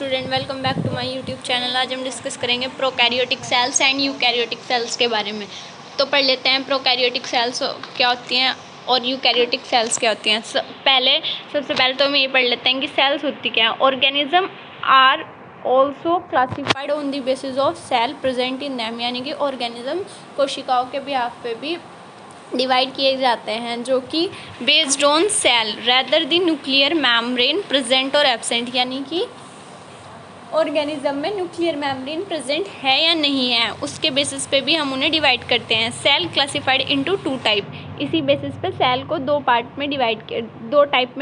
Student, welcome back to my YouTube channel. आज हम discuss करेंगे prokaryotic cells and eukaryotic cells के बारे में। तो पढ़ लेते हैं प्रोकैरियोटिक सेल्स क्या होती हैं और यूकैरियोटिक सेल्स क्या होती हैं। सबसे पहले तो हम ये पढ़ लेते हैं कि सेल्स होती क्या है। Organism are also classified on the basis of cell present in them, यानी कि ऑर्गेनिज्म कोशिकाओं के बिहाफ पे भी डिवाइड किए जाते हैं जो कि based on sale rather the nuclear membrane present और एब्सेंट, यानी कि ऑर्गेनिज्म में न्यूक्लियर मेम्ब्रेन प्रेजेंट है या नहीं है उसके बेसिस पे भी हम उन्हें डिवाइड करते हैं। Cell classified into two type, इसी बेसिस पे सेल को दो टाइप में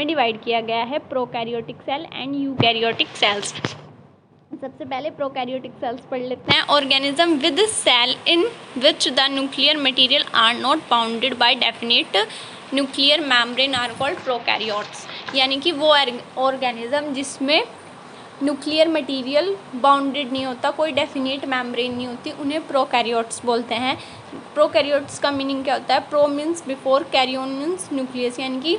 डिवाइड किया गया है, prokaryotic cell and eukaryotic cells. सबसे पहले प्रोकैरियोटिक सेल्स पढ़ लेते हैं। Organism with cell in which the nuclear material are not bounded by definite nuclear membrane are called prokaryotes, यानी कि वो ऑर्गेनिज्म जिसमें न्यूक्लियर मटेरियल बाउंडेड नहीं होता, कोई डेफिनेट मेम्ब्रेन नहीं होती, उन्हें प्रोकैरियोट्स बोलते हैं। प्रोकैरियोट्स का मीनिंग क्या होता है? Pro means before, कैरियोन means nucleus, यानी कि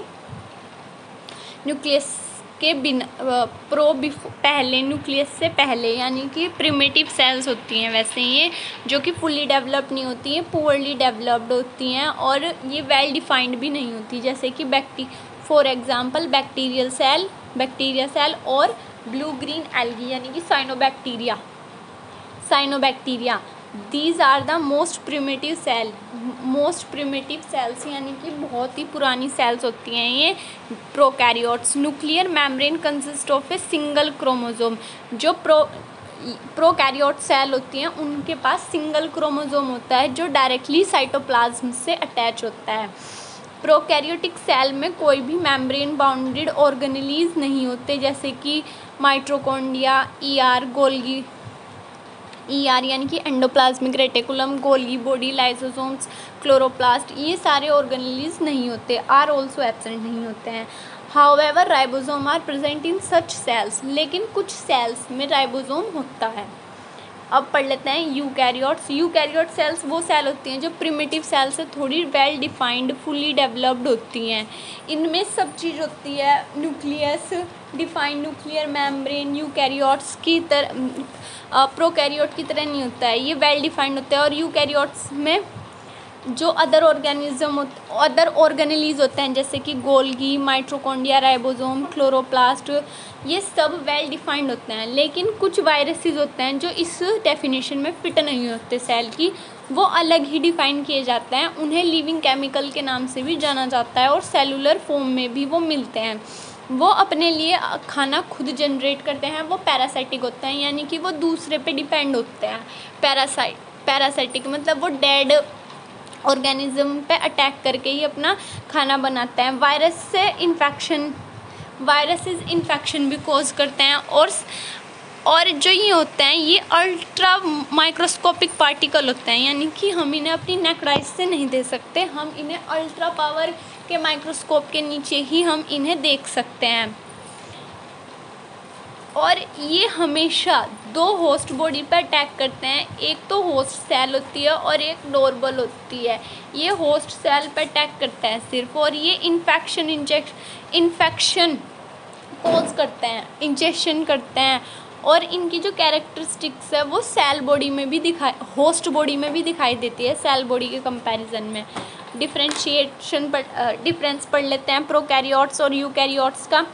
न्यूक्लियस के बिना, पहले, न्यूक्लियस से पहले, यानी कि प्रिमिटिव सेल्स होती हैं वैसे ये, जो कि फुल्ली डेवलप नहीं होती हैं, पुअरली डेवलप्ड होती हैं और ये वेल डिफाइंड भी नहीं होती, जैसे कि फॉर एग्जांपल बैक्टीरिया सेल और ब्लू ग्रीन एल्गी, यानी कि cyanobacteria. These are the most primitive cells, यानी कि बहुत ही पुरानी सेल्स होती हैं ये prokaryotes. Nuclear membrane consist of a single chromosome. जो प्रोकैरियोट सेल होती हैं उनके पास सिंगल क्रोमोसोम होता है जो डायरेक्टली साइटोप्लाज्म से अटैच होता है। प्रोकैरियोटिक सेल में कोई भी मेम्ब्रेन बाउंडेड ऑर्गेनेलीज नहीं होते, जैसे कि माइटोकॉन्ड्रिया, गोल्गी, यानी कि endoplasmic reticulum, Golgi body, lysosomes, chloroplast, ये सारे ऑर्गेनेलीज नहीं होते, आर ऑल्सो एब्सेंट नहीं होते हैं। However ribosome are present in such cells, लेकिन कुछ सेल्स में राइबोसोम होता है। अब पढ़ लेते हैं यूकैरियोट सेल्स वो सेल होती हैं जो प्रिमिटिव सेल से थोड़ी वेल डिफाइंड, फुली डेवलप्ड होती हैं। इनमें सब चीज़ होती है, nucleus, defined nuclear membrane. Eukaryotes की तरह प्रोकैरियोट की तरह नहीं होता है, ये वेल डिफाइंड होता है। और यूकैरियोट्स में जो अदर ऑर्गेनेलीज होते हैं, जैसे कि गोल्गी, माइटोकॉन्ड्रिया, राइबोसोम, क्लोरोप्लास्ट, ये सब वेल डिफाइंड होते हैं। लेकिन कुछ वायरसेस होते हैं जो इस डेफिनेशन में फिट नहीं होते सेल की, वो अलग ही डिफाइन किए जाते हैं। उन्हें लिविंग केमिकल के नाम से भी जाना जाता है और सेलुलर फॉर्म में भी वो मिलते हैं। वो अपने लिए खाना खुद जनरेट करते हैं। वो पैरासाइटिक होते हैं, यानी कि वो दूसरे पे डिपेंड होते हैं। पैरासाइटिक मतलब वो डेड ऑर्गेनिज्म पे अटैक करके ही अपना खाना बनाते हैं। वायरसेस इन्फेक्शन भी कॉज करते हैं। और जो ये होते हैं ये अल्ट्रा माइक्रोस्कोपिक पार्टिकल होते हैं, यानी कि हम इन्हें अपनी नेकेड आइज से नहीं देख सकते, हम इन्हें अल्ट्रा पावर के माइक्रोस्कोप के नीचे ही हम इन्हें देख सकते हैं। और ये हमेशा दो होस्ट बॉडी पर अटैक करते हैं, एक तो होस्ट सेल होती है और एक नॉर्मल होती है। ये होस्ट सेल पर अटैक करता है सिर्फ, और ये इन्फेक्शन कॉज करते हैं, इंजेक्शन करते हैं। और इनकी जो कैरेक्टरिस्टिक्स है वो होस्ट बॉडी में भी दिखाई देती है सेल बॉडी के कंपैरिजन में। डिफरेंस पढ़ लेते हैं प्रोकैरियोट्स और यूकैरियोट्स का।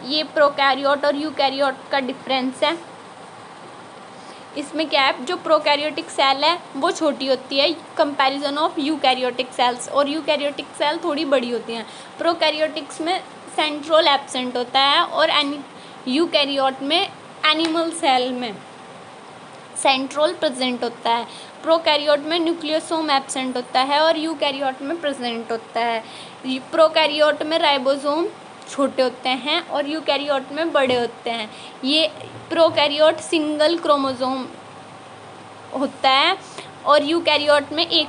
ये प्रोकैरियोट और यूकैरियोट का डिफरेंस है। इसमें क्या है, जो प्रोकैरियोटिक सेल है वो छोटी होती है कंपैरिजन ऑफ यूकैरियोटिक सेल्स, और यूकैरियोटिक सेल थोड़ी बड़ी होती हैं। प्रोकैरियोटिक्स में सेंट्रोल एब्सेंट होता है और यूकैरियोट में एनिमल सेल में सेंट्रोल प्रेजेंट होता है। प्रोकैरियोट में न्यूक्लियोसोम एब्सेंट होता है और यूकैरियोट में प्रेजेंट होता है। प्रोकैरियोट में राइबोसोम छोटे होते हैं और यूकैरियोट में बड़े होते हैं। ये प्रोकैरियोट सिंगल क्रोमोसोम होता है और यूकैरियोट में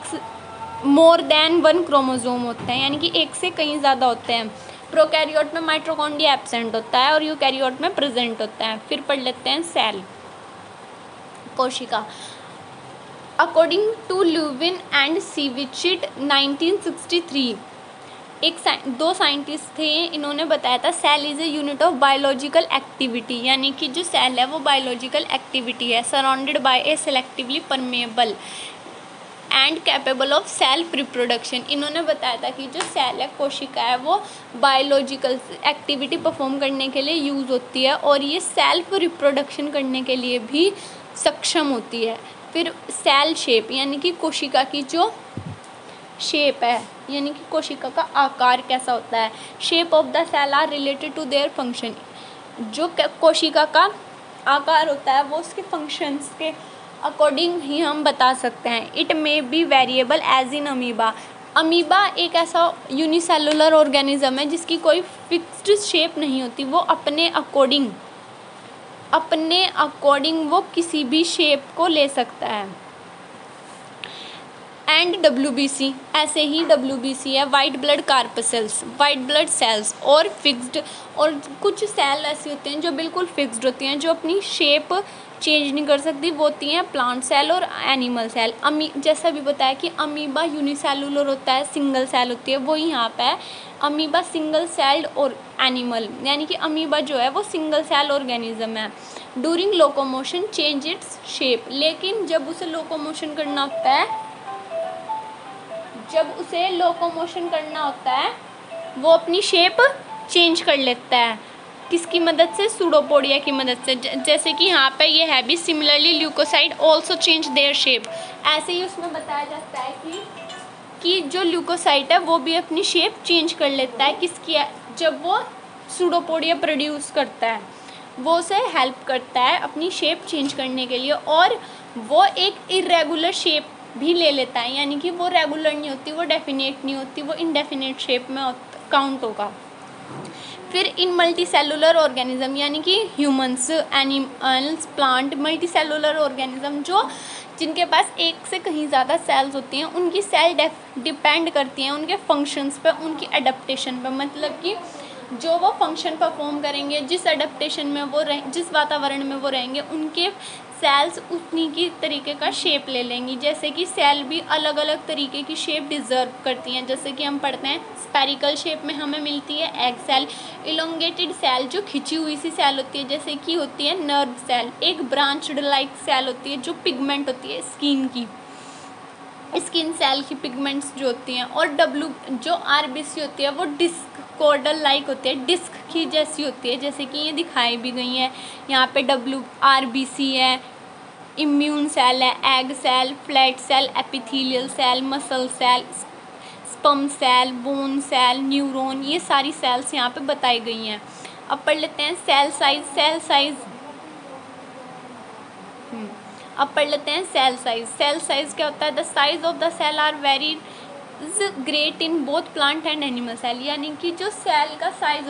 मोर देन वन क्रोमोसोम होते हैं, यानी कि एक से कहीं ज़्यादा होते हैं। प्रोकैरियोट में माइटोकॉन्ड्रिया एब्सेंट होता है और यूकैरियोट में प्रेजेंट होता है। फिर पढ़ लेते हैं सेल, कोशिका। According to Loewy and Siekevitz 1963, दो साइंटिस्ट थे, इन्होंने बताया था cell is a unit of biological activity, यानी कि जो सेल है वो बायोलॉजिकल एक्टिविटी है, surrounded by a selectively permeable and capable of self reproduction. इन्होंने बताया था कि जो सेल है, कोशिका है, वो बायोलॉजिकल एक्टिविटी परफॉर्म करने के लिए यूज़ होती है और ये सेल्फ रिप्रोडक्शन करने के लिए भी सक्षम होती है। फिर सेल शेप, यानी कि कोशिका की जो शेप है, यानी कि कोशिका का आकार कैसा होता है। Shape of the cell are related to their function. जो कोशिका का आकार होता है वो उसके फंक्शंस के अकॉर्डिंग ही हम बता सकते हैं। It may be variable as in amoeba. Amoeba एक ऐसा यूनिसेलुलर ऑर्गेनिज्म है जिसकी कोई फिक्स्ड शेप नहीं होती, वो अपने अकॉर्डिंग वो किसी भी शेप को ले सकता है। एंड WBC, ऐसे ही WBC है white blood corpuscles, white blood cells, और फिक्स्ड, और कुछ सेल ऐसी होती हैं जो बिल्कुल फिक्स्ड होती हैं, जो अपनी शेप चेंज नहीं कर सकती, वो होती हैं प्लांट सेल और एनिमल सेल। जैसा भी बताया कि अमीबा यूनिसेलुलर होता है, सिंगल सेल होती है, वो यहाँ पे है। अमीबा सिंगल सेल्ड और एनिमल, यानी कि अमीबा जो है वो सिंगल सेल ऑर्गेनिज्म है। During locomotion change its shape, लेकिन जब उसे लोकोमोशन करना होता है वो अपनी शेप चेंज कर लेता है। किसकी मदद से? सूडोपोडिया की मदद से। जैसे कि यहाँ पे ये है भी, similarly leukocyte also change their shape. ऐसे ही उसमें बताया जाता है कि जो ल्यूकोसाइट है वो भी अपनी शेप चेंज कर लेता है। किसकी? जब वो सूडोपोडिया प्रोड्यूस करता है, वो उसे हेल्प करता है अपनी शेप चेंज करने के लिए, और वो एक इरेगुलर शेप भी ले लेता है, यानी कि वो रेगुलर नहीं होती, वो डेफिनेट नहीं होती, वो इनडेफिनेट शेप में काउंट होगा। फिर इन मल्टी सेलुलर ऑर्गेनिज्म, यानी कि humans, animals, plant, multi cellular organism जिनके पास एक से कहीं ज़्यादा सेल्स होती हैं, उनकी सेल डिपेंड करती हैं उनके फंक्शंस पे, उनकी एडेप्टेशन पे। मतलब कि जो वो फंक्शन परफॉर्म करेंगे, जिस एडेप्टेशन में वो जिस वातावरण में वो रहेंगे, उनके सेल्स उतनी की तरीके का शेप ले लेंगी। जैसे कि सेल भी अलग अलग तरीके की शेप डिज़र्व करती हैं। जैसे कि हम पढ़ते हैं स्पेरिकल शेप में हमें मिलती है एग सेल, इलोंगेटेड सेल जो खिंची हुई सी सेल होती है, जैसे कि होती है नर्व सेल, एक ब्रांच्ड लाइक सेल होती है जो पिगमेंट होती है स्किन सेल की पिगमेंट्स जो होती हैं, और जो RBC होती है वो डिस्क कोडल लाइक होती है, डिस्क की जैसी होती है, जैसे कि ये दिखाई भी गई है यहाँ पे। RBC है, इम्यून सेल है, egg cell, flat cell, epithelial cell, muscle cell, sperm cell, bone cell, neuron, ये सारी सेल्स यहाँ पे बताई गई हैं। अब पढ़ लेते हैं सेल साइज। अब पढ़ लेते हैं सेल साइज क्या होता है? The size of the cell are very great in both plant and animal cell, यानी कि जो सेल का साइज